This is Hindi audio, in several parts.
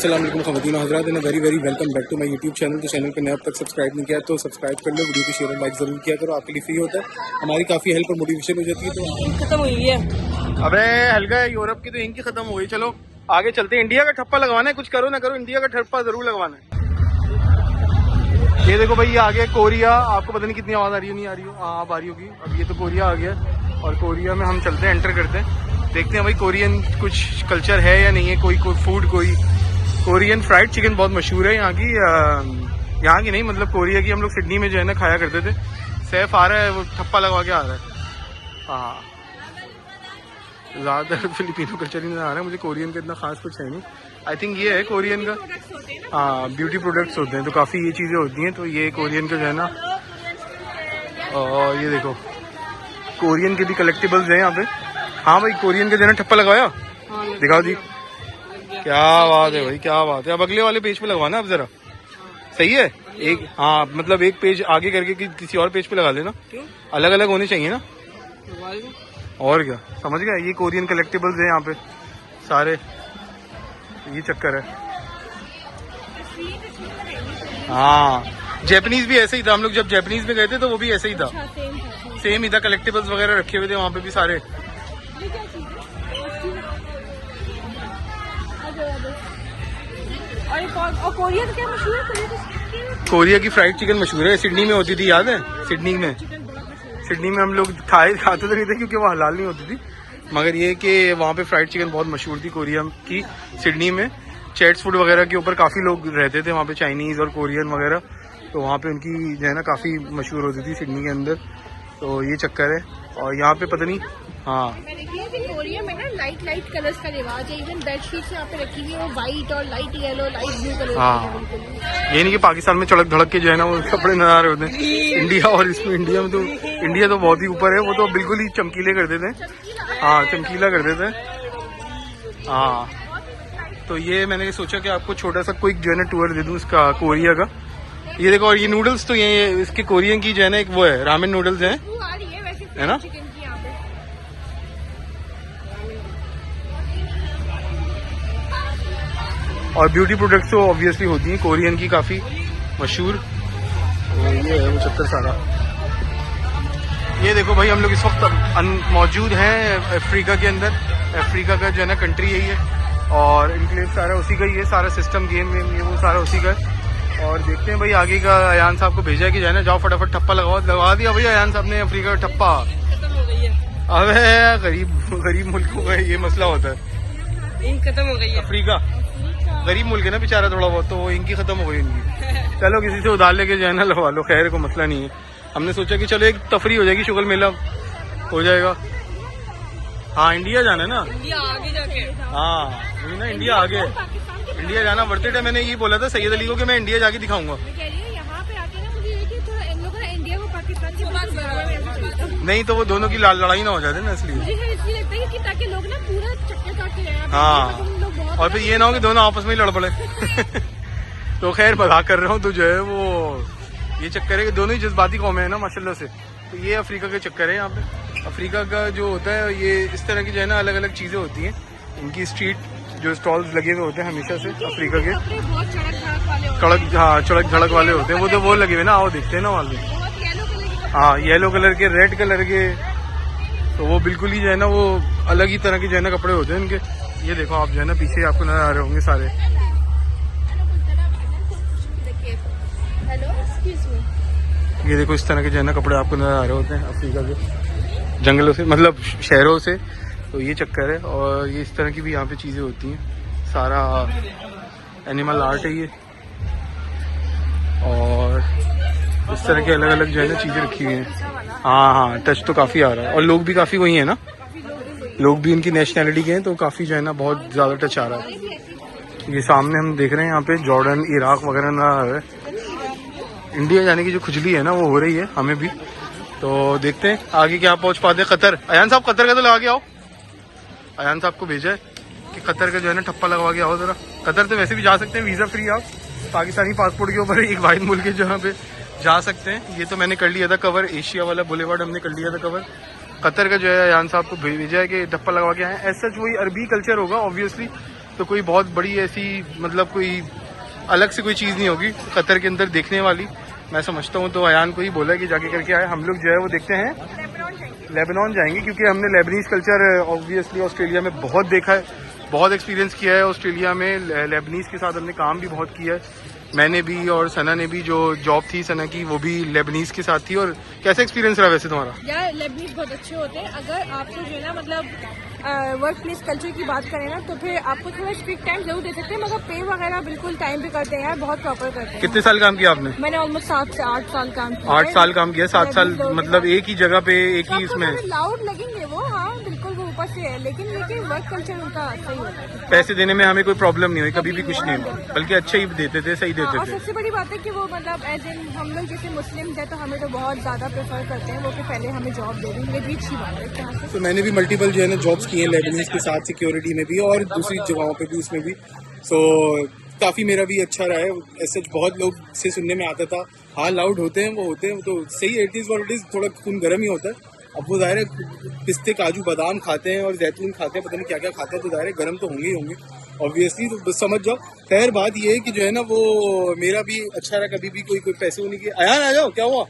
अस्सलाम वालेकुम ख़वातीन हज़रात and very very welcome back to my YouTube channel. तो चैनल पर नए अब तक सब्सक्राइब नहीं किया तो सब्सक्राइब कर लो, वीडियो को शेयर और लाइक ज़रूर किया करो, आपके लिए फ्री होता है, हमारी काफ़ी हेल्प और मोटिवेशन हो जाती है। तो खत्म हुई है। अबे हल्का यूरोप की तो इंक ही खत्म हो गई। चलो आगे चलते हैं। इंडिया का ठप्पा लगवाना है, कुछ करो ना करो इंडिया का ठप्पा जरूर लगवाना है। ये देखो भाई, ये आ गया कोरिया। आपको पता नहीं कितनी आवाज़ आ रही हो, नहीं आ रही हो, हाँ आप आ रही होगी। अब ये तो कोरिया आ गया और कोरिया में हम चलते हैं, एंटर करते हैं, देखते हैं भाई कोरियन कुछ कल्चर है या नहीं है। कोई फूड, कोई कोरियन फ्राइड चिकन बहुत मशहूर है यहाँ की। यहाँ की नहीं, मतलब कोरिया की। हम लोग सिडनी में जो है ना खाया करते थे। सैफ आ रहा है, वो ठप्पा लगवा के आ रहा है। हाँ, ज़्यादातर फिलिपिनो कल्चर ही नजर आ रहा है मुझे। कोरियन का इतना खास कुछ है नहीं। आई थिंक ये है कोरियन का। हाँ, ब्यूटी प्रोडक्ट्स होते हैं तो काफ़ी ये चीज़ें होती हैं। तो ये कोरियन का जो है ना, और ये देखो कोरियन के भी कलेक्टिबल्स हैं यहाँ पे। हाँ भाई, कोरियन का जो है ना ठप्पा लगवाया, दिखाओ जी। क्या बात है भाई, क्या बात है। अब अगले वाले पेज पे लगवाना अब जरा, सही है। एक, हाँ मतलब एक पेज आगे करके किसी और पेज पे लगा लेना, अलग अलग होने चाहिए ना। और क्या, समझ गया। ये कोरियन कलेक्टिबल्स है यहाँ पे सारे, ये चक्कर है। हाँ, जैपनीज भी ऐसे ही था। हम लोग जब जैपनीज में गए थे तो वो भी ऐसे ही था, सेम ही था। कलेक्टिबल्स वगैरह रखे हुए थे वहाँ पे भी सारे। और कोरिया क्या मशहूर है? कोरिया की फ्राइड चिकन मशहूर है। सिडनी में होती थी, याद है? सिडनी में हम लोग खाते तो नहीं थे क्योंकि वो हलाल नहीं होती थी, मगर ये कि वहाँ पे फ्राइड चिकन बहुत मशहूर थी कोरिया की। सिडनी में चैट्स फूड वगैरह के ऊपर काफ़ी लोग रहते थे वहाँ पे, चाइनीज़ और कोरियन वगैरह। तो वहाँ पे उनकी जो है ना काफ़ी मशहूर होती थी सिडनी के अंदर। तो ये चक्कर है। और यहाँ पे पता नहीं, हाँ कोरिया में ना लाइट कलर्स का रिवाज है। इवन बेडशीट्स यहाँ पे रखी हुई है, वो वाइट और light yellow, light blue colour. हाँ, ये नहीं कि पाकिस्तान में चड़क धड़क के जो है ना वो कपड़े नजर आ रहे होते हैं। इंडिया और इसमें, इंडिया में तो इंडिया तो बहुत ही ऊपर है। वो तो बिल्कुल ही चमकीले कर देते हैं। हाँ, चमकीला कर देते हैं। हाँ, तो ये मैंने सोचा कि आपको छोटा सा कोई जो है ना टूर दे दूँ इसका, कोरिया का। ये देखो, और ये नूडल्स तो ये इसके कोरियन की जो है ना एक वो है, रामेन नूडल्स है ना। और ब्यूटी प्रोडक्ट्स तो ऑब्वियसली होती हैं कोरियन की काफ़ी मशहूर। तो ये है वो चक्कर सारा। ये देखो भाई, हम लोग इस वक्त मौजूद हैं अफ्रीका के अंदर। अफ्रीका का जो है ना कंट्री है ये, और इनक्लेव सारा उसी का ही है। सारा सिस्टम गेम ये वो सारा उसी का है। और देखते हैं भाई आगे का। अयान साहब को भेजा है कि जो है ना जाओ फटाफट ठप्पा लगवा दिया भाई अयान साहब ने अफ्रीका का ठप्पा। अबे गरीब मुल्कों का ये मसला होता है, खत्म हो गई है। अफ्रीका गरीब मुल्क है ना बेचारा थोड़ा बहुत, तो वो इनकी खत्म हो गई इनकी। चलो किसी से उधार लेके जो है ना लगवा लो, खैर को मसला नहीं है। हमने सोचा कि चलो एक तफरी हो जाएगी, शुगल मेला हो जाएगा। हाँ, इंडिया जाना है ना, इंडिया आगे जाके। हाँ वही ना, इंडिया आगे, इंडिया जाना वर्थ इट है। मैंने ये बोला था सैयद अली को कि मैं इंडिया जाके दिखाऊंगा। यहाँ पे आके ना मुझे ये कि थोड़ा इन लोगों ने इंडिया को पाकिस्तान के नहीं तो वो दोनों की लड़ाई ना हो जाती ना, इसलिए। मुझे इसलिए लगता है कि ताकि लोग ना पूरा चक्कर काटे रहे। हाँ, और फिर ये ना हो कि दोनों आपस में ही लड़ पड़े। तो खैर मजाक कर रहा हूँ। तो जो है वो ये चक्कर है कि दोनों ही जज्बाती कौमें हैं ना माशाल्लाह से। तो ये अफ्रीका के चक्कर है। यहाँ पे अफ्रीका का जो होता है, ये इस तरह की जो है ना अलग अलग चीज़ें होती हैं। इनकी स्ट्रीट जो स्टॉल्स लगे हुए होते हैं हमेशा से अफ्रीका के, चड़क धड़क वाले होते हैं। वो तो वो लगे हुए ना, आओ देखते हैं ना वाले। हाँ, येलो कलर के, रेड कलर के। तो वो बिल्कुल ही जो है ना वो अलग ही तरह के जो है ना कपड़े होते हैं इनके। ये देखो आप जो है ना पीछे आपको नजर आ रहे होंगे सारे। ये देखो इस तरह के जो है ना कपड़े आपको नजर आ रहे होते हैं अफ्रीका के जंगलों से, मतलब शहरों से। तो ये चक्कर है। और ये इस तरह की भी यहाँ पे चीज़ें होती हैं। सारा एनिमल आर्ट है ये, और इस तरह के अलग अलग जो है ना चीज़ें रखी हुई हैं। हाँ, टच तो काफ़ी आ रहा है। और लोग भी काफ़ी वही है ना, लोग भी इनकी नेशनैलिटी के हैं, तो काफ़ी जो है ना बहुत ज़्यादा टच आ रहा है। ये सामने हम देख रहे हैं यहाँ पे जॉर्डन, इराक वगैरह ना आ रहा है। इंडिया जाने की जो खुजली है ना वो हो रही है हमें भी। तो देखते हैं आगे क्या पहुंच पाते हैं। कतर, अयान साहब कतर का तो लगा के आओ। अयान साहब को भेजा है कि कतर का जो है ना ठप्पा लगवा के आओ जरा। कतर तो वैसे भी जा सकते हैं, वीजा फ्री आप पाकिस्तानी पासपोर्ट के ऊपर एक वाहिद मुल्क है जहाँ पे जा सकते हैं। ये तो मैंने कर लिया था कवर, एशिया वाला बुलेवार्ड हमने कर लिया था कवर। कतर का जो है अयान साहब को भेजा है कि ठप्पा लगवा के आए। एज सच वही अरबी कल्चर होगा ऑब्वियसली, तो कोई बहुत बड़ी ऐसी मतलब कोई अलग से कोई चीज़ नहीं होगी कतर के अंदर देखने वाली, मैं समझता हूँ। तो अयान को ही बोला कि जाके करके आए। हम लोग जो है वो देखते हैं लेबनान जाएंगे, क्योंकि हमने लेबनीज कल्चर ऑब्वियसली ऑस्ट्रेलिया में बहुत देखा है, बहुत एक्सपीरियंस किया है ऑस्ट्रेलिया में। लेबनीज के साथ हमने काम भी बहुत किया है, मैंने भी और सना ने भी। जो जॉब थी सना की वो भी लेबनीज के साथ थी। और कैसा एक्सपीरियंस रहा वैसे तुम्हारा? यार लेबनीज बहुत अच्छे होते हैं। अगर आपको जो है ना मतलब वर्क प्लेस कल्चर की बात करें ना, तो फिर आपको थोड़ा स्ट्रिक्ट टाइम जरूर दे सकते हैं, मगर पे वगैरह बिल्कुल टाइम पे करते हैं यार, बहुत प्रॉपर करते हैं। कितने साल काम किया आपने? मैंने ऑलमोस्ट 7 से 8 साल काम किया। 8 साल काम किया, 7 साल मतलब एक ही जगह पे एक ही इसमें। लाउड लगेंगे वो, हाँ बिल्कुल वो ऊपर से है, लेकिन वर्क कल्चर उनका सही होता है। पैसे देने में हमें कोई प्रॉब्लम नहीं हुई, कभी भी कुछ नहीं हुआ, बल्कि अच्छे ही देते थे, सही देते और थे। सबसे बड़ी बात है कि वो मतलब एज इन हम लोग जैसे मुस्लिम है, तो हमें तो बहुत ज्यादा प्रेफर करते हैं वो कि पहले हमें जॉब दे दें। ये भी अच्छी बात है यहाँ से। तो मैंने भी मल्टीपल जो है ना जॉब्स की हैं लेबनीज के साथ, सिक्योरिटी में भी और दूसरी जगहों पे भी, उसमें भी। सो काफ़ी मेरा भी अच्छा रहा है। ऐसे बहुत लोग से सुनने में आता था हाँ लाउड होते हैं, वो होते हैं, तो सही it is what it is, थोड़ा खून गर्म ही होता है। अब वो ज़ाहिर है पिस्ते काजू बादाम खाते हैं और जैतून खाते हैं, पता नहीं क्या क्या खाते हैं, तो ज़ाहिर है गर्म तो होंगे ही होंगे ऑब्वियसली, तो बस समझ जाओ। खैर बात ये है कि जो है ना वो मेरा भी अच्छा रहा, कभी भी कोई पैसे होने की। अयान आ जाओ, क्या हुआ?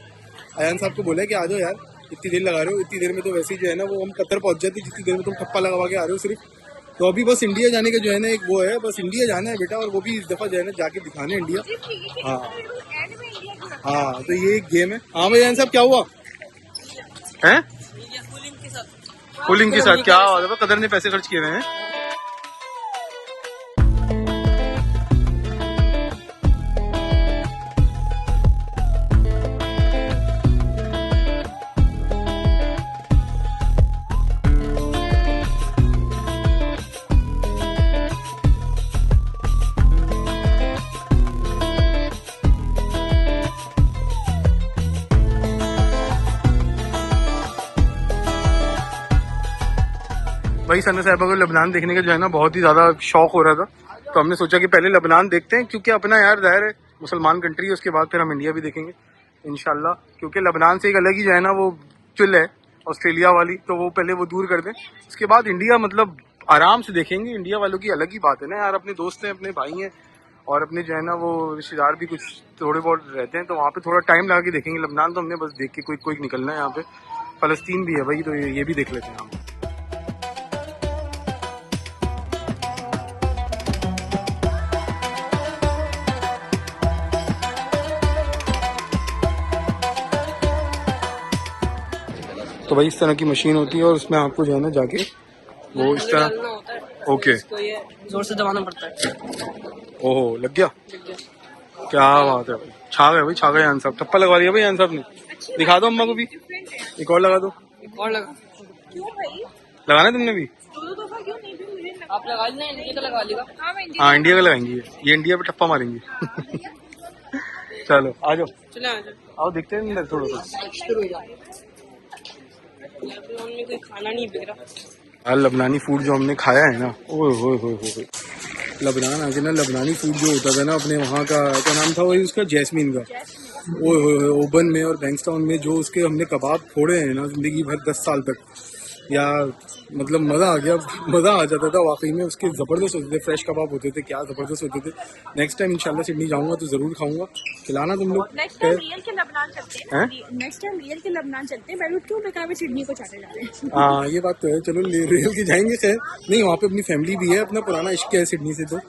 अयान साहब को बोला कि आ जाओ यार, इतनी देर लगा रहे हो, इतनी देर में तो वैसे ही जो है ना वो हम कतर पहुंच जाते, जितनी देर में तुम ठप्पा लगवा के आ रहे हो सिर्फ। तो अभी बस इंडिया जाने का जो है ना एक वो है, बस इंडिया जाना है बेटा, और वो भी इस दफ़ा जो है ना जाके दिखाने इंडिया। हाँ हाँ, तो ये एक गेम है। हाँ भाई अयान साहब क्या हुआ है? कूलिंग के साथ क्या हुआ? कदर ने पैसे खर्च किए हुए हैं। भाई सना साहब को लेबनान देखने का जो है ना बहुत ही ज़्यादा शौक हो रहा था, तो हमने सोचा कि पहले लेबनान देखते हैं, क्योंकि अपना यार ज़ाहिर है मुसलमान कंट्री है, उसके बाद फिर हम इंडिया भी देखेंगे इंशाल्लाह। क्योंकि लेबनान से एक अलग ही जो है ना वो चुल है ऑस्ट्रेलिया वाली, तो वो पहले वो दूर कर दें, उसके बाद इंडिया मतलब आराम से देखेंगे। इंडिया वालों की अलग ही बात है ना यार, अपने दोस्त हैं, अपने भाई हैं, और अपने जो है ना वो रिश्तेदार भी कुछ थोड़े बहुत रहते हैं, तो वहाँ पे थोड़ा टाइम लगा के देखेंगे। लेबनान तो हमने बस देख के कोई निकलना है। यहाँ पे फ़लस्तीन भी है भाई, तो ये भी देख लेते हैं हम। तो भाई इस तरह की मशीन होती है और उसमें आपको जो है ना जाके वो इस तरह ओके जोर से दबाना पड़ता है। ओहो लग गया, क्या बात है भाई, छा गए भाई, छा गए। साहब ठप्पा लगवा दिया भाई साहब ने। दिखा दो अम्मा को भी, एक और लगा दो। और लगा क्यों भाई? लगाना है तुमने भी? दो दफा क्यों नहीं? भी मुझे आप लगा लेना, इंडिया का लगा लेगा। हाँ इंडिया का लगाएंगे, ये इंडिया पे ठप्पा मारेंगे। चलो आ जाओ, चले आओ देखते हैं अंदर थोड़ा सा। शुरू हो जाए। लेबनान में कोई खाना नहीं बिक रहा यार लबनानी फूड जो हमने खाया है ना, ओए होए होए होए, लबनान आके ना लबनानी फूड जो होता था ना अपने वहाँ का, क्या नाम था वही उसका, जैस्मीन का। ओए होए होए, ओबन में और बैंक्सटाउन में जो उसके हमने कबाब फोड़े हैं ना जिंदगी भर 10 साल तक, यार मतलब मज़ा आ गया, मज़ा आ जाता था वाकई में। उसके ज़बरदस्त होते थे, फ्रेश कबाब होते थे, क्या ज़बरदस्त होते थे। नेक्स्ट टाइम इंशाल्लाह सिडनी जाऊंगा तो ज़रूर खाऊंगा, खिलाना तुम लोग। नेक्स्ट टाइम रियल के लेबनान चलते हैं। नेक्स्ट टाइम रियल के लेबनान चलते हैं। बैरूट क्यों बेकार में सिडनी को चाटे जा रहे हैं? हाँ ये बात तो है, चलो रियल के जाएंगे। खैर नहीं, वहाँ पे अपनी फैमिली भी है, अपना पुराना इश्क है सिडनी से, तो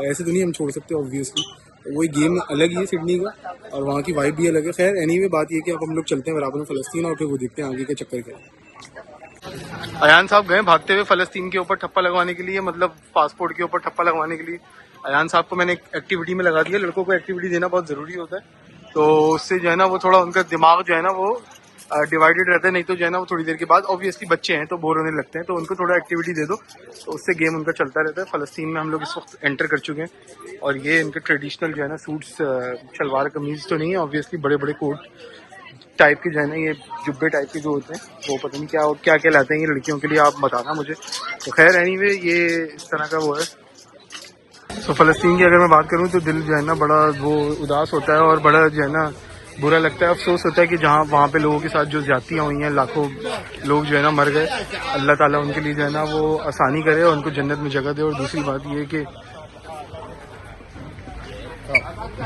ऐसे तो नहीं हम छोड़ सकते ऑब्वियसली। वही गेम अलग ही है सिडनी का, और वहाँ की वाइब भी अलग है। खैर एनीवे बात ये कि अब हम लोग चलते हैं बराबर में फ़लस्तीन, और फिर वो देखते हैं आगे के चक्कर क्या है। अयान साहब गए भागते हुए फ़लस्तीन के ऊपर ठप्पा लगवाने के लिए, मतलब पासपोर्ट के ऊपर ठप्पा लगवाने के लिए। अयान साहब को मैंने एक एक्टिविटी में लगा दिया, लड़कों को एक्टिविटी देना बहुत ज़रूरी होता है, तो उससे जो है ना वो थोड़ा उनका दिमाग जो है ना वो डिवाइडेड रहता है। नहीं तो जो है ना वो थोड़ी देर के बाद ऑब्वियसली बच्चे हैं तो बोर होने लगते हैं, तो उनको थोड़ा एक्टिविटी दे दो, तो उससे गेम उनका चलता रहता है। फ़लस्तीन में हम लोग इस वक्त एंटर कर चुके हैं, और ये इनके ट्रेडिशनल जो है ना सूट्स, शलवार कमीज तो नहीं है ऑब्वियसली, बड़े बड़े कोट टाइप के जो है ना ये जुब्बे टाइप के जो होते हैं वो पता नहीं क्या क्या क्या लाते हैं ये लड़कियों के लिए, आप बताना मुझे। तो खैर एनीवे ये इस तरह का वो है। तो फ़लस्तीन की अगर मैं बात करूँ तो दिल जो है ना बड़ा वो उदास होता है और बड़ा जो है ना बुरा लगता है, अफसोस होता है कि जहाँ वहाँ पे लोगों के साथ जो ज्यादतियाँ हुई हैं, लाखों लोग जो है ना मर गए। अल्लाह ताला उनके लिए जो है ना वो आसानी करे और उनको जन्नत में जगह दे। और दूसरी बात ये है कि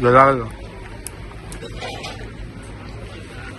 जज़ाकल्लाह।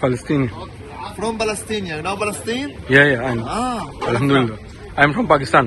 फ़लस्तीनी From Palestine you know Palestine? yeah alhamdulillah I'm from Pakistan.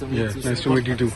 to meet you. Nice to meet you too.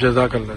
जज़ाकल्लाह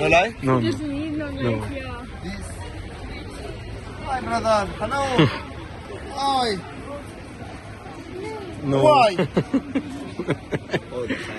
No like? no Just need no No. like, yeah. Hi brother. Hello. Hi. no Why?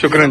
शुक्रन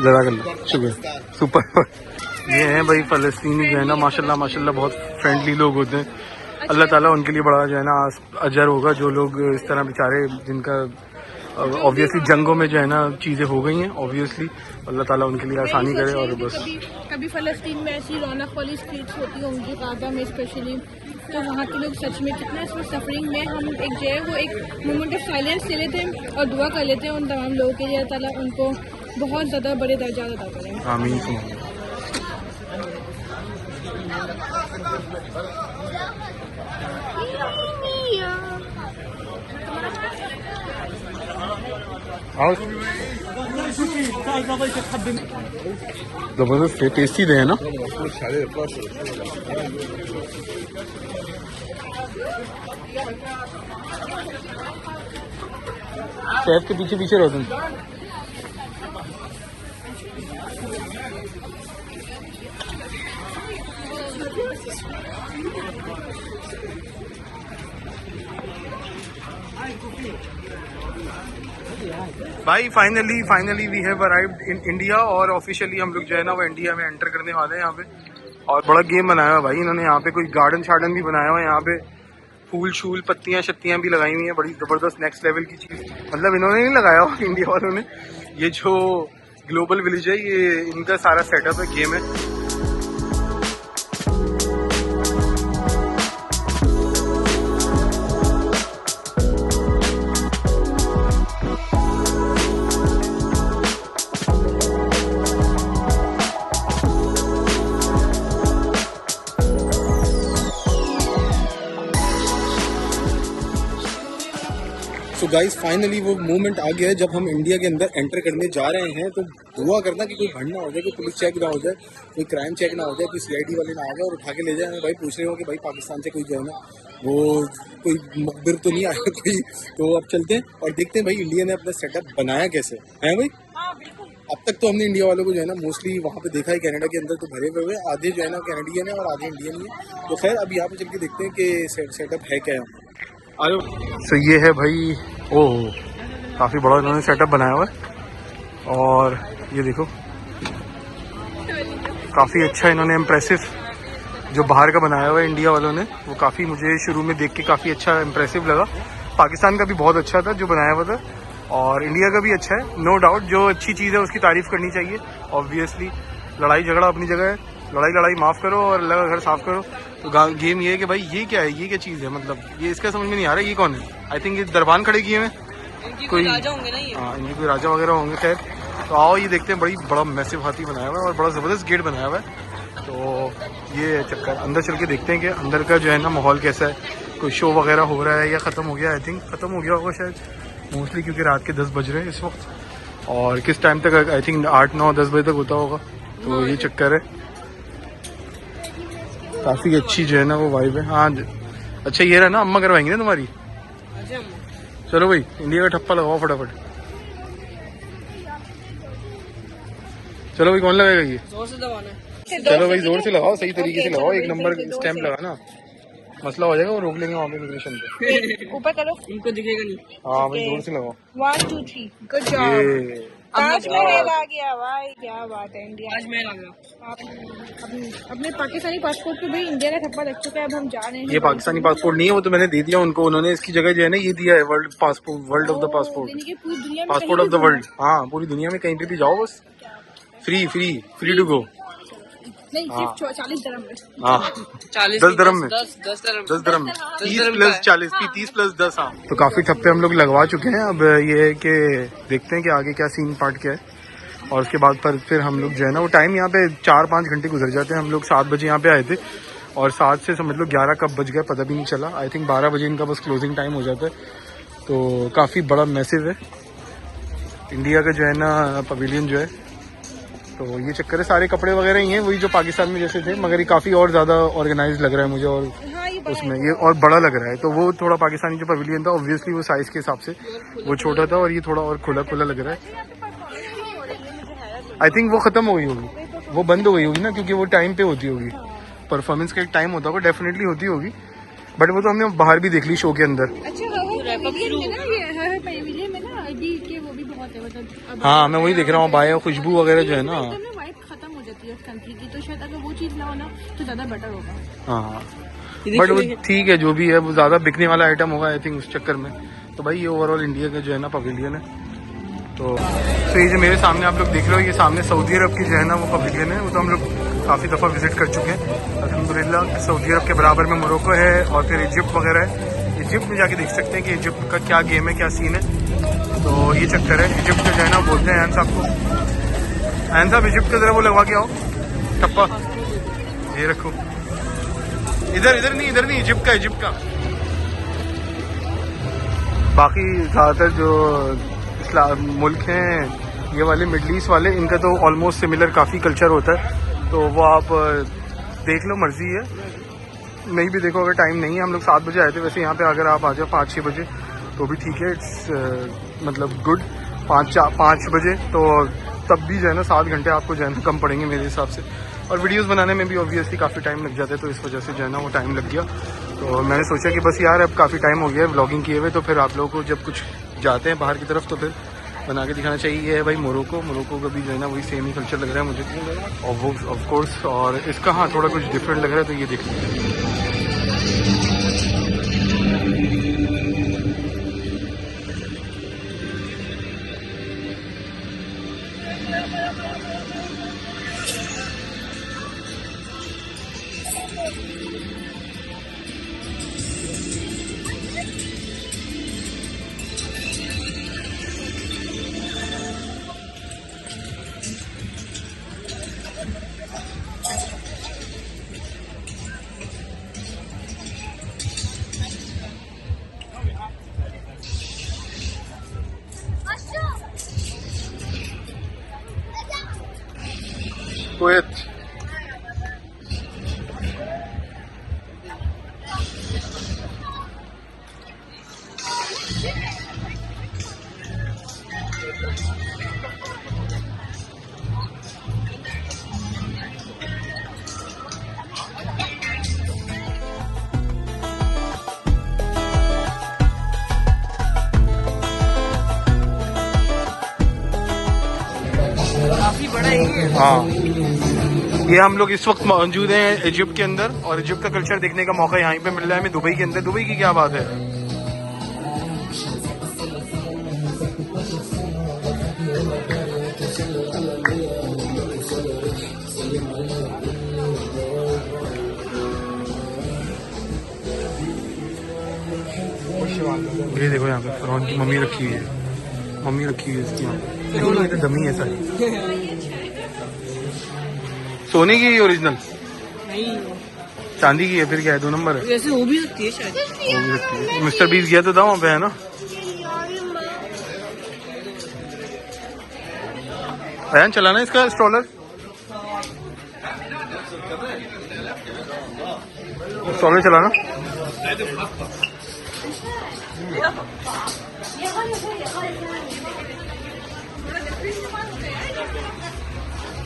जज़ाकल्लाह शुक्र सुपर। ये हैं भाई फ़लस्तीनी जो है ना माशाल्लाह बहुत फ्रेंडली लोग होते हैं। अल्लाह ताला उनके लिए बड़ा जो है ना अजर होगा, जो लोग इस तरह बेचारे जिनका ऑब्वियसली जंगों में जो है ना चीज़ें हो गई हैं, ऑब्वियसली अल्लाह ताला उनके लिए आसानी करे। और बस कभी फ़लस्तीन में ऐसी रौनक वाली स्ट्रीट्स होती होंगी गाजा में स्पेशली, तो वहाँ के लोग सच में कितना इसमें सफरिंग में हम एक जो है वो एक मोमेंट ऑफ साइलेंस ले लेते हैं और दुआ कर लेते हैं उन तमाम लोगों के लिए, अल्लाह ताला उनको बहुत ज़्यादा बड़े दर्जा अदा करें। आमीन। जबरदस्त है, टेस्टी दे है ना। शेफ के पीछे पीछे रहो तुम। भाई finally we have arrived in India और ऑफिशियली हम लोग जो है ना वो इंडिया में एंटर करने वाले हैं यहाँ पे। और बड़ा गेम बनाया हुआ भाई इन्होंने, यहाँ पे कोई गार्डन शार्डन भी बनाया हुआ है, यहाँ पे फूल शूल पत्तियाँ शत्तियाँ भी लगाई हुई हैं, बड़ी ज़बरदस्त नेक्स्ट लेवल की चीज़। मतलब इन्होंने नहीं लगाया हुआ इंडिया वालों ने, ये जो ग्लोबल विलेज है ये इनका सारा सेटअप है, गेम है। सो गाइस फाइनली वो मोमेंट आ गया है जब हम इंडिया के अंदर एंटर करने जा रहे हैं। तो दुआ करना कि कोई भंड ना हो जाए, कोई पुलिस चेक ना हो जाए, कोई क्राइम चेक ना हो जाए, कोई CID वाले ना आ जाए और उठा के ले जाए। भाई पूछ रहे हो कि भाई पाकिस्तान से कोई जो है ना वो कोई मुखबिर तो नहीं आया कोई। तो अब चलते हैं और देखते हैं भाई इंडिया ने अपना सेटअप बनाया कैसे है भाई। अब तक तो हमने इंडिया वालों को जो है ना मोस्टली वहाँ पे देखा है, कनाडा के अंदर तो भरे हुए आधे जो है ना कैनेडियन है और आधे इंडियन ही है। तो खैर अब यहाँ पे चल के देखते हैं कि सेटअप है क्या है। सो ये है भाई, ओह काफ़ी बड़ा इन्होंने सेटअप बनाया हुआ है और ये देखो काफ़ी अच्छा इन्होंने इम्प्रेसिव जो बाहर का बनाया हुआ है इंडिया वालों ने, वो काफ़ी मुझे शुरू में देख के काफ़ी अच्छा इम्प्रेसिव लगा। पाकिस्तान का भी बहुत अच्छा था जो बनाया हुआ था और इंडिया का भी अच्छा है, नो डाउट। जो अच्छी चीज़ है उसकी तारीफ़ करनी चाहिए ऑब्वियसली। लड़ाई झगड़ा अपनी जगह है, लड़ाई माफ़ करो और अल्लाह का घर साफ़ करो। तो गेम ये है कि भाई ये क्या है, ये क्या चीज़ है, मतलब ये इसका समझ में नहीं आ रहा है ये कौन है। आई थिंक ये दरबान खड़े किए हैं कोई राजा होंगे ना ये। हाँ इनके कोई राजा वगैरह होंगे। खैर तो आओ ये देखते हैं, बड़ा मैसिव हाथी बनाया हुआ है और बड़ा ज़बरदस्त गेट बनाया हुआ है। तो ये चक्कर अंदर चल के देखते हैं कि अंदर का जो है ना माहौल कैसा है, कोई शो वगैरह हो रहा है या ख़त्म हो गया। आई थिंक ख़त्म हो गया होगा शायद मोस्टली, क्योंकि रात के 10 बज रहे हैं इस वक्त और किस टाइम तक आई थिंक 8, 9, 10 बजे तक होता होगा। तो ये चक्कर है, काफ़ी अच्छी जो है ना वो वाइब है। हाँ अच्छा ये रहा ना, अम्मा करवाएंगी ना तुम्हारी। चलो भाई इंडिया का ठप्पा लगाओ फटाफट। चलो भाई कौन लगाएगा ये? जोर से दबाना है। चलो भाई जोर से लगाओ, सही तरीके से लगाओ, एक नंबर स्टैंप लगाना। मसला हो जाएगा, वो रोक लेंगे वहाँ पे इमिग्रेशन पे। ऊपर करो। इनको दिखेगा नहीं। हाँ भाई जोर से लगाओ। 1 2 3 गुड जॉब। ये ताजमहल आ गया भाई, क्या बात है। इंडिया ताजमहल आ गया। आप अपने पाकिस्तानी पासपोर्ट पे भी इंडिया का ठप्पा लग चुका है। अब हम जा रहे हैं। ये पाकिस्तानी पासपोर्ट नहीं है, वो तो मैंने दे दिया उनको। उन्होंने इसकी जगह जो है ना ये दिया है world passport, world of the passport, यानी कि पूरी दुनिया में पासपोर्ट ऑफ द वर्ल्ड। हाँ पूरी दुनिया में कहीं पे भी जाओ बस free free free to go. नहीं, सिर्फ 40 dirham में। हाँ 40 10 dirham में। 10 dirham। 10 dirham में 30 dirham प्लस का है। 40 30 प्लस 10। हाँ तो काफी ठप्पे हम लोग लगवा चुके हैं। अब ये है कि देखते हैं कि आगे क्या सीन पार्ट क्या है, और उसके बाद पर फिर हम लोग जो है ना, वो टाइम यहाँ पे 4-5 घंटे गुजर जाते हैं। हम लोग 7 बजे यहाँ पे आए थे और 7 से समझ लो 11 कब बज गए पता भी नहीं चला। आई थिंक 12 बजे इनका बस क्लोजिंग टाइम हो जाता है। तो काफ़ी बड़ा मैसिव है इंडिया का जो है ना पवेलियन जो है। तो ये चक्कर है, सारे कपड़े वगैरह ही हैं वही जो पाकिस्तान में जैसे थे, मगर ये काफ़ी और ज़्यादा ऑर्गेनाइज लग रहा है मुझे, और हाँ, ये बड़ा उसमें ये और बड़ा लग रहा है। तो वो थोड़ा पाकिस्तानी जो पवेलियन था ऑब्वियसली वो साइज़ के हिसाब से वो छोटा था, और ये थोड़ा और खुला खुला लग रहा है। आई थिंक वो खत्म हो गई होगी, वो बंद हो गई होगी ना, क्योंकि वो टाइम पे होती होगी। परफॉर्मेंस का एक टाइम होता होगा, डेफिनेटली होती होगी, बट वो तो हमने बाहर भी देख ली शो के अंदर। अच्छा पवेलियन है ना, ये है पवेलियन में ना आईडी के वो भी बहुत है, मतलब हाँ मैं वही देख रहा हूँ, बाय खुशबू वगैरह जो है ना। वाइब खत्म हो जाती है उस कंट्री की, तो शायद अगर वो चीज लाओ ना तो ज्यादा बेटर होगा। हाँ बट वो ठीक है जो भी है, वो ज्यादा बिकने वाला आइटम होगा आई थिंक उस चक्कर में। तो भाई ये ओवरऑल इंडिया का जो है ना पवेलियन है। तो ये जो मेरे सामने आप लोग देख रहे हो, ये सामने सऊदी अरब की जो है ना वो पवेलियन है। वो तो हम लोग काफ़ी दफ़ा विजिट कर चुके हैं अल्हम्दुलिल्लाह। सऊदी अरब के बराबर में मोरक्को है, और फिर इजिप्ट वगैरह है। इजिप्ट में जाके देख सकते हैं कि इजिप्ट का क्या गेम है, क्या सीन है। तो ये चक्कर है इजिप्ट का जो है ना, बोलते हैं एन साहब को, एन साहब इजिप्ट का जरा वो लगवा के आओ ठप्पा, ये रखो। इधर नहीं इजिप्ट का। बाकी ज़्यादातर जो मुल्क हैं ये वाले मिडल ईस्ट वाले, इनका तो ऑलमोस्ट सिमिलर काफ़ी कल्चर होता है। तो वो आप देख लो, मर्जी है, नहीं भी देखो अगर टाइम नहीं है। हम लोग 7 बजे आए थे, वैसे यहाँ पे अगर आप आ जाओ 5-6 बजे तो भी ठीक है, इट्स मतलब गुड। 5 बजे तो तब भी जो है ना 7 घंटे आपको जो है ना कम पड़ेंगे मेरे हिसाब से। और वीडियोस बनाने में भी ऑब्वियसली काफ़ी टाइम लग जाता है, तो इस वजह से जो है ना वो टाइम लग गया। तो मैंने सोचा कि बस यार अब काफ़ी टाइम हो गया है व्लॉगिंग किए हुए, तो फिर आप लोगों को जब कुछ जाते हैं बाहर की तरफ तो फिर बना के दिखाना चाहिए। ये है भाई मोरक्को का भी जो है ना वही सेम ही कल्चर लग रहा है मुझे, और वो ऑफ कोर्स। और इसका हाँ थोड़ा कुछ डिफरेंट लग रहा है, तो ये देखिए कुवैत। काफी बड़ा है। हाँ ये हम लोग इस वक्त मौजूद हैं इजिप्ट के अंदर, और इजिप्ट का कल्चर देखने का मौका यहाँ पे मिल रहा है हमें दुबई के अंदर। दुबई की क्या बात है। ये देखो यहाँ पे फरौन की मम्मी रखी हुई है, इसकी यहाँ पे। देखो ये तो डमी है सारी, सोने की है ओरिजिनल, नहीं चांदी की है, फिर क्या है 2 नंबर है। वैसे हो भी सकती है शायद। वो भी रखती है। मिस्टर बीस गया तो था वहाँ पे है ना। अयान चलाना इसका स्ट्रॉलर चलाना।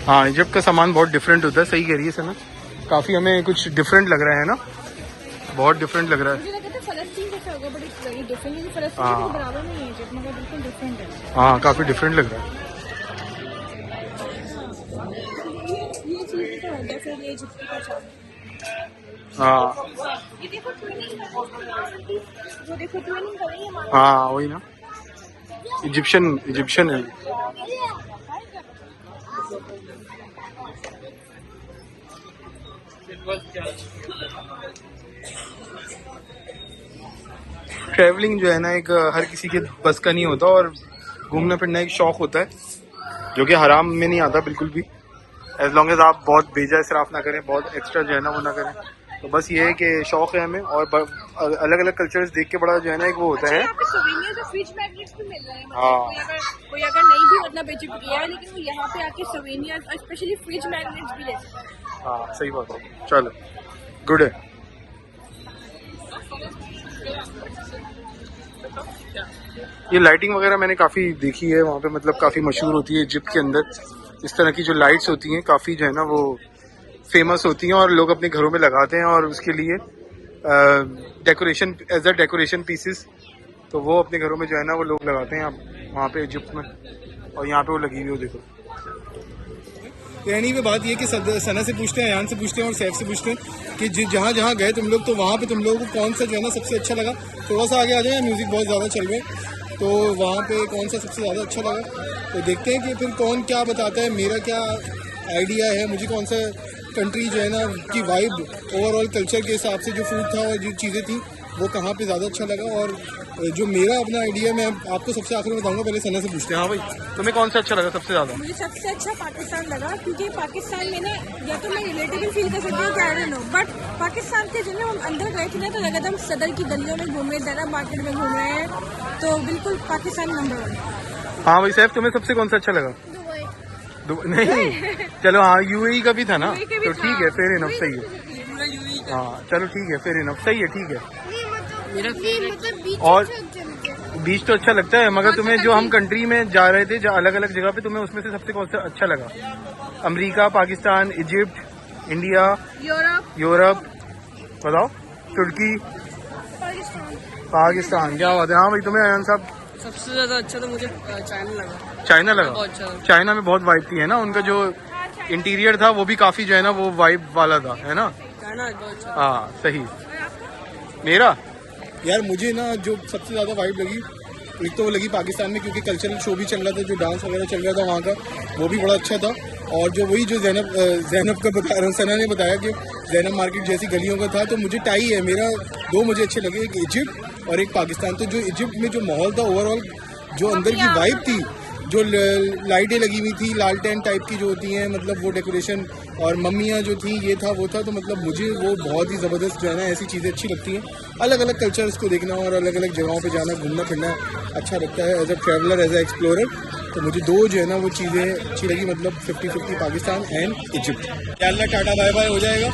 हाँ इजिप्ट का सामान बहुत डिफरेंट होता है, सही कह रही है सना, काफ़ी हमें कुछ डिफरेंट लग रहा है ना। बहुत डिफरेंट लग रहा है। मुझे लगा था फलस्तीन जैसा होगा, बट इट्स वेरी डिफरेंट, क्योंकि फलस्तीन हाँ। के बराबर नहीं है इजिप्ट, मगर बिल्कुल डिफरेंट है। हाँ काफी डिफरेंट लग रहा है। ये चीज़ तो है डेफिनेटली इजिप्ट की पहचान। हाँ ये देखो ट्विनिंग, जो देखो ट्विनिंग कर रही है हमारी। हाँ वही ना, इजिप्शियन है। ट्रैवलिंग जो है ना एक हर किसी के बस का नहीं होता, और घूमना फिरना एक शौक होता है जो कि हराम में नहीं आता बिल्कुल भी, एज लॉन्ग एज आप बहुत बेजा इसराफ ना करें, बहुत एक्स्ट्रा जो है ना वो ना करें। तो बस ये है कि शौक है हमें, और अलग अलग कल्चर्स देख के बड़ा जो है ना एक वो होता है। यहाँ पे सोवेनियर्स और फ्रिज मैग्नेट्स भी मिल रहे हैं, हाँ। मतलब कोई अगर नहीं भी मतलब इजिप्ट गया है, लेकिन वो यहाँ पे आके सोवेनियर्स और स्पेशली फ्रिज मैग्नेट्स भी ले सकते हैं। हाँ सही बात है, चलो गुड है। ये लाइटिंग वगैरह मैंने काफ़ी देखी है वहाँ पे, मतलब काफ़ी मशहूर होती है इजिप्ट के अंदर। इस तरह की जो लाइट्स होती हैं काफ़ी जो है ना वो फेमस होती हैं, और लोग अपने घरों में लगाते हैं, और उसके लिए decoration as a decoration pieces, तो वो अपने घरों में जो है ना वो लोग लगाते हैं वहाँ पे इजिप्ट में। और यहाँ पे वो लगी हुई हो देखो। एनी में बात ये कि सना से पूछते हैं, अयान से पूछते हैं और सैफ से पूछते हैं कि जहाँ जहाँ गए तुम लोग, तो वहाँ पे तुम लोगों को कौन सा जो है ना सबसे अच्छा लगा। थोड़ा सा आगे आ जाए, म्यूजिक बहुत ज़्यादा चल रहे हैं, तो वहाँ पे कौन सा सबसे ज़्यादा अच्छा लगा, तो देखते हैं कि फिर कौन क्या बताता है। मेरा क्या आइडिया है, मुझे कौन सा कंट्री जो है ना की वाइब ओवरऑल कल्चर के हिसाब से जो फूड था और जो चीज़ें थी वो कहाँ पे ज़्यादा अच्छा लगा, और जो मेरा अपना आइडिया मैं आपको सबसे आखिर में बताऊंगा। पहले सना से पूछते हैं। हाँ भाई, तुम्हें कौन सा अच्छा लगा सबसे ज़्यादा? मुझे सबसे अच्छा पाकिस्तान लगा, क्योंकि पाकिस्तान में ना या तो मैं रिलेटेबल फील कर सकती हूँ, I don't know, but Pakistan के जो ना हम अंदर गए थे ना, तो लगा था हम सदर की गलियों में घूम रहे हैं, ज़रा मार्केट में घूम रहे हैं, तो बिल्कुल पाकिस्तान नंबर 1। हाँ भाई सैफ, तुम्हें सबसे कौन सा अच्छा लगा? नहीं चलो हाँ, यूएई का भी था ना, तो ठीक है, फेयर इनफ, सही है। हाँ चलो ठीक है, फेयर इनफ, सही है, ठीक है। और बीच तो अच्छा लगता है, मगर तुम्हें जो हम कंट्री में जा रहे थे अलग अलग जगह पे, तुम्हें उसमें से सबसे कौन सा अच्छा लगा? America, Pakistan, Egypt, India, Europe, बताओ, तुर्की, पाकिस्तान। क्या बात है। हाँ भाई, तुम्हें अयान साहब? सबसे ज्यादा अच्छा तो मुझे चाइना लगा। चाइना लगा? बहुत अच्छा। चाइना में बहुत वाइब थी, है ना, उनका जो इंटीरियर था वो भी काफी जो है ना वो वाइब वाला था, है ना। चाइना बहुत अच्छा। हाँ सही। मेरा यार मुझे ना जो सबसे ज़्यादा वाइब लगी, एक तो वो लगी पाकिस्तान में, क्योंकि कल्चरल शो भी चल रहा था, जो डांस वगैरह चल रहा था वहाँ का, वो भी बड़ा अच्छा था। और जो वही जो जैनब का बता रहा हूँ, सना ने बताया कि जैनब मार्केट जैसी गलियों का था, तो मुझे टाई है मेरा, दो मुझे अच्छे लगे, एक इजिप्ट और एक पाकिस्तान। तो जो इजिप्ट में जो माहौल था ओवरऑल, जो अंदर की वाइब थी, जो लाइटें लगी हुई थी लालटेन टाइप की जो होती हैं, मतलब वो डेकोरेशन, और मम्मियाँ जो थी, ये था वो था, तो मतलब मुझे वो बहुत ही ज़बरदस्त जो है ना ऐसी चीज़ें अच्छी लगती हैं। अलग अलग कल्चर्स को देखना और अलग अलग जगहों पे जाना, घूमना फिरना अच्छा लगता है as a traveller, as a explorer. तो मुझे दो जो है ना वो चीज़ें अच्छी लगी, मतलब 50-50 पाकिस्तान एंड इजिप्ट। क्या अल्लाह टाटा बाय बाय हो जाएगा।